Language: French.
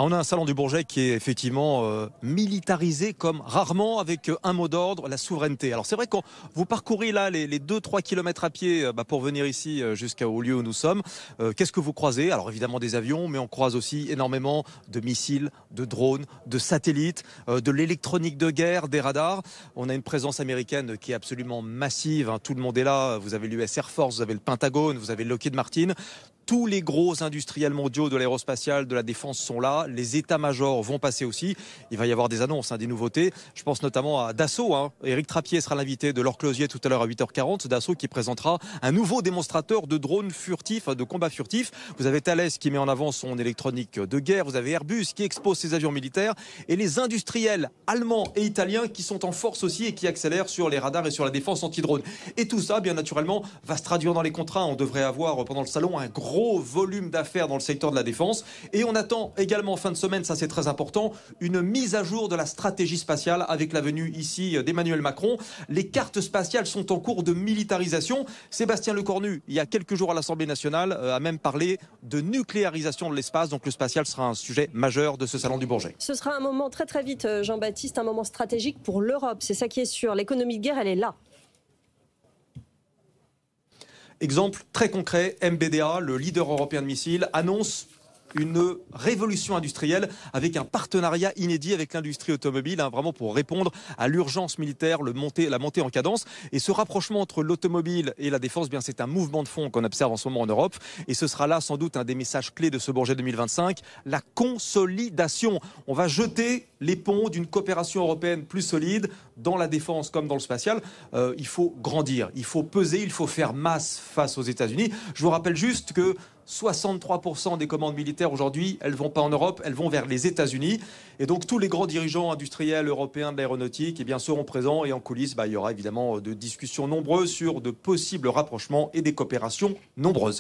Ah, on a un salon du Bourget qui est effectivement militarisé comme rarement, avec un mot d'ordre, la souveraineté. Alors c'est vrai, quand vous parcourez là les 2-3 kilomètres à pied pour venir ici jusqu'au lieu où nous sommes, qu'est-ce que vous croisez? Alors évidemment des avions, mais on croise aussi énormément de missiles, de drones, de satellites, de l'électronique de guerre, des radars. On a une présence américaine qui est absolument massive, hein. Tout le monde est là. Vous avez l'US Air Force, vous avez le Pentagone, vous avez Lockheed Martin. Tous les gros industriels mondiaux de l'aérospatiale, de la défense sont là. Les états-majors vont passer aussi. Il va y avoir des annonces, des nouveautés. Je pense notamment à Dassault. Éric Trappier sera l'invité de Laure Closier tout à l'heure à 8h40. Dassault qui présentera un nouveau démonstrateur de drones furtifs, de combat furtifs. Vous avez Thales qui met en avant son électronique de guerre. Vous avez Airbus qui expose ses avions militaires. Et les industriels allemands et italiens qui sont en force aussi et qui accélèrent sur les radars et sur la défense anti-drone. Et tout ça, bien naturellement, va se traduire dans les contrats. On devrait avoir pendant le salon un gros volume d'affaires dans le secteur de la défense. Et on attend également en fin de semaine, ça c'est très important, une mise à jour de la stratégie spatiale avec la venue ici d'Emmanuel Macron. Les cartes spatiales sont en cours de militarisation. Sébastien Lecornu, il y a quelques jours à l'Assemblée nationale, a même parlé de nucléarisation de l'espace. Donc le spatial sera un sujet majeur de ce salon du Bourget. Ce sera un moment très très vite, Jean-Baptiste, un moment stratégique pour l'Europe. C'est ça qui est sûr. L'économie de guerre, elle est là. Exemple très concret, MBDA, le leader européen de missiles, annonce une révolution industrielle avec un partenariat inédit avec l'industrie automobile, vraiment pour répondre à l'urgence militaire, la montée en cadence. Et ce rapprochement entre l'automobile et la défense, bien c'est un mouvement de fond qu'on observe en ce moment en Europe. Et ce sera là sans doute un des messages clés de ce Bourget 2025, la consolidation. On va jeter les ponts d'une coopération européenne plus solide dans la défense comme dans le spatial. Il faut grandir, il faut peser, il faut faire masse face aux États-Unis. Je vous rappelle juste que 63% des commandes militaires aujourd'hui, elles ne vont pas en Europe, elles vont vers les États-Unis. Et donc tous les grands dirigeants industriels européens de l'aéronautique seront présents. Et en coulisses, il y aura évidemment de discussions nombreuses sur de possibles rapprochements et des coopérations nombreuses.